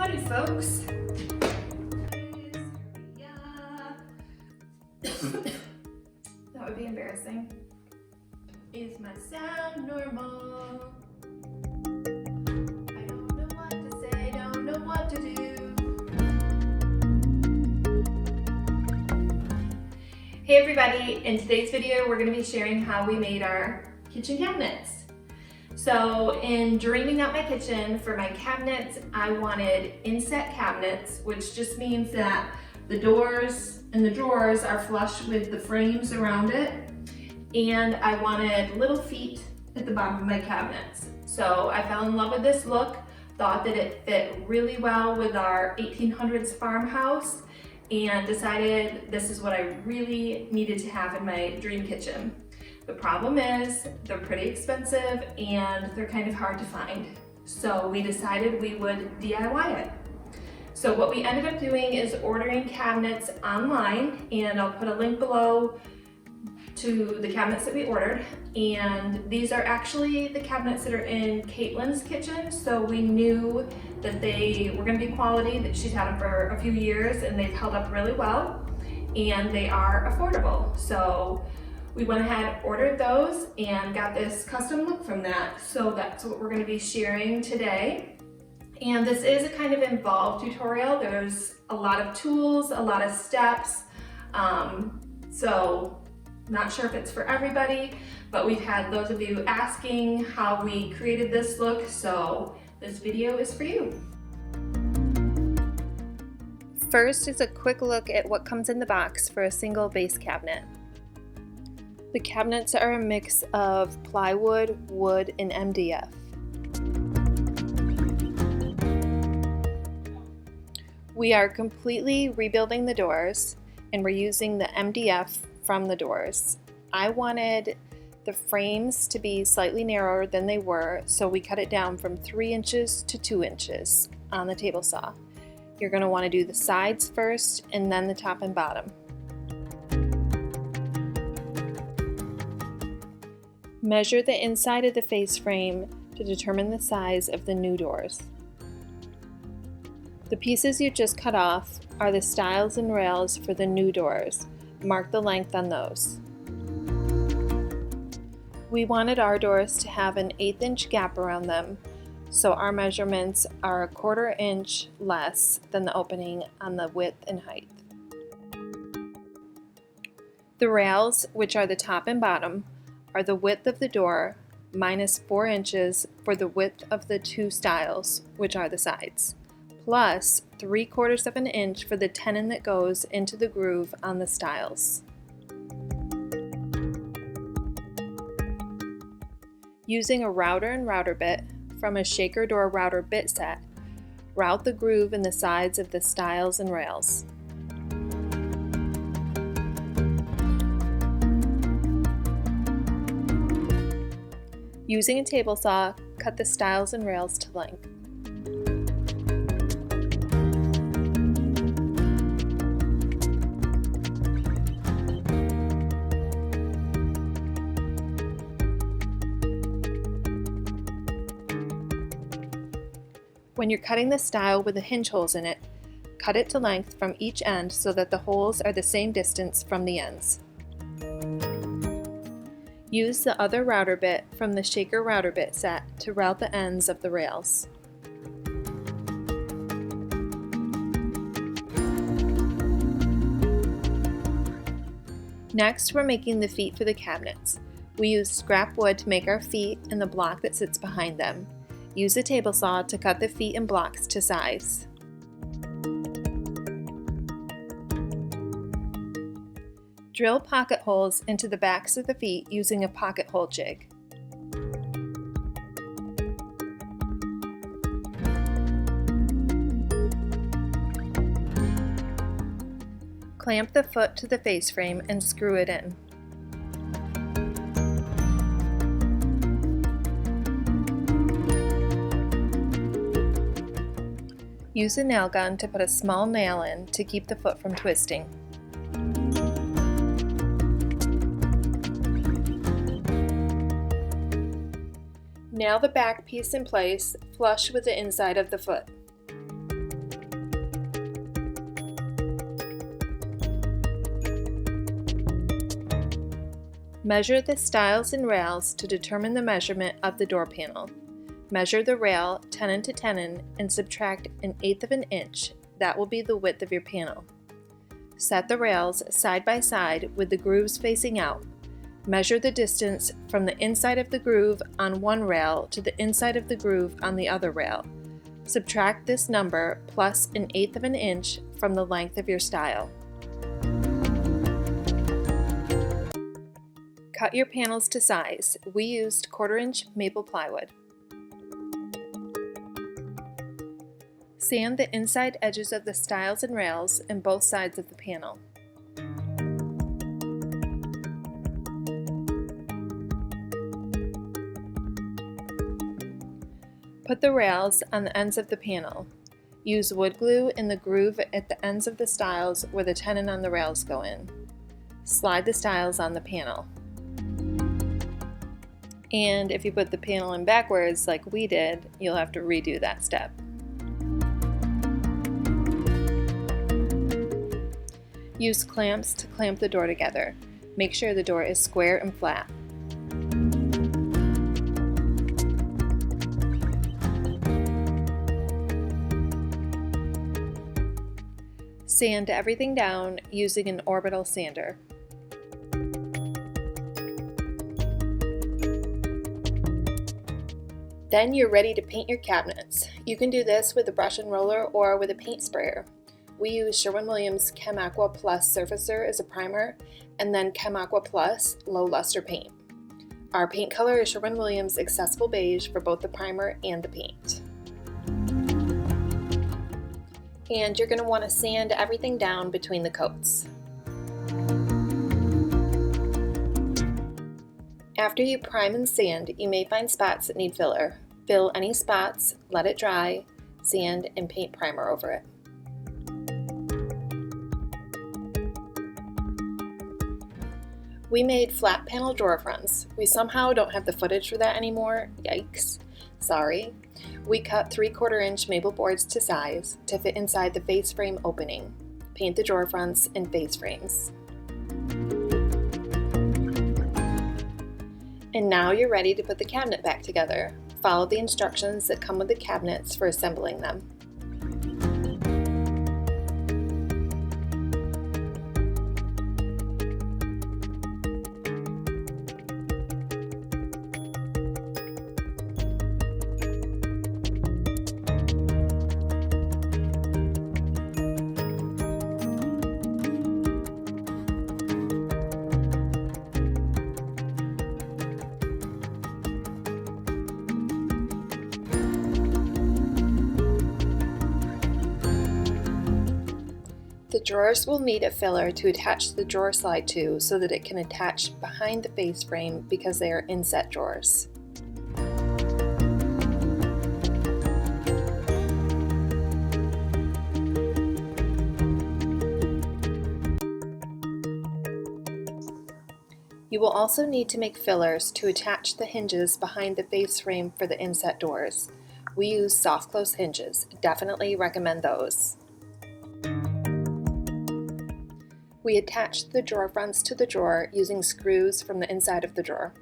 Howdy folks. That would be embarrassing. Is my sound normal? I don't know what to say, don't know what to do. Hey everybody, in today's video we're going to be sharing how we made our kitchen cabinets. So in dreaming up my kitchen for my cabinets, I wanted inset cabinets, which just means that the doors and the drawers are flush with the frames around it. And I wanted little feet at the bottom of my cabinets. So I fell in love with this look, thought that it fit really well with our 1800s farmhouse, and decided this is what I really needed to have in my dream kitchen. The problem is they're pretty expensive and they're kind of hard to find. So we decided we would DIY it. So what we ended up doing is ordering cabinets online, and I'll put a link below to the cabinets that we ordered. And these are actually the cabinets that are in Caitlin's kitchen. So we knew that they were gonna be quality, that she's had them for a few years and they've held up really well and they are affordable. So we went ahead, ordered those, and got this custom look from that. So that's what we're gonna be sharing today. And this is a kind of involved tutorial. There's a lot of tools, a lot of steps. So not sure if it's for everybody, but we've had those of you asking how we created this look. So this video is for you. First is a quick look at what comes in the box for a single base cabinet. The cabinets are a mix of plywood, wood, and MDF. We are completely rebuilding the doors, and we're using the MDF from the doors. I wanted the frames to be slightly narrower than they were, so we cut it down from 3 inches to 2 inches on the table saw. You're going to want to do the sides first and then the top and bottom. Measure the inside of the face frame to determine the size of the new doors. The pieces you just cut off are the stiles and rails for the new doors. Mark the length on those. We wanted our doors to have an 1/8 inch gap around them, so our measurements are a 1/4 inch less than the opening on the width and height. The rails, which are the top and bottom, are the width of the door minus 4 inches for the width of the 2 stiles, which are the sides, plus 3/4 of an inch for the tenon that goes into the groove on the stiles. Using a router and router bit from a shaker door router bit set, route the groove in the sides of the stiles and rails. Using a table saw, cut the stiles and rails to length. When you're cutting the stile with the hinge holes in it, cut it to length from each end so that the holes are the same distance from the ends. Use the other router bit from the shaker router bit set to route the ends of the rails. Next, we're making the feet for the cabinets. We use scrap wood to make our feet and the block that sits behind them. Use a table saw to cut the feet and blocks to size. Drill pocket holes into the backs of the feet using a pocket hole jig. Clamp the foot to the face frame and screw it in. Use a nail gun to put a small nail in to keep the foot from twisting. Nail the back piece in place, flush with the inside of the foot. Measure the stiles and rails to determine the measurement of the door panel. Measure the rail tenon to tenon and subtract 1/8 of an inch. That will be the width of your panel. Set the rails side by side with the grooves facing out. Measure the distance from the inside of the groove on one rail to the inside of the groove on the other rail. Subtract this number plus 1/8 of an inch from the length of your stile. Cut your panels to size. We used 1/4 inch maple plywood. Sand the inside edges of the stiles and rails and both sides of the panel. Put the rails on the ends of the panel. Use wood glue in the groove at the ends of the stiles where the tenon on the rails go in. Slide the stiles on the panel. And if you put the panel in backwards like we did, you'll have to redo that step. Use clamps to clamp the door together. Make sure the door is square and flat. Sand everything down using an orbital sander. Then you're ready to paint your cabinets. You can do this with a brush and roller or with a paint sprayer. We use Sherwin-Williams Chem Aqua Plus Surfacer as a primer, and then Chem Aqua Plus Low Luster Paint. Our paint color is Sherwin-Williams Accessible Beige for both the primer and the paint. And you're going to want to sand everything down between the coats. After you prime and sand, you may find spots that need filler. Fill any spots, let it dry, sand, and paint primer over it. We made flat panel drawer fronts. We somehow don't have the footage for that anymore. Yikes. Sorry. We cut 3/4 inch maple boards to size to fit inside the face frame opening. Paint the drawer fronts and face frames. And now you're ready to put the cabinet back together. Follow the instructions that come with the cabinets for assembling them. The drawers will need a filler to attach the drawer slide to so that it can attach behind the face frame because they are inset drawers. You will also need to make fillers to attach the hinges behind the face frame for the inset doors. We use soft close hinges. Definitely recommend those. We attached the drawer fronts to the drawer using screws from the inside of the drawer.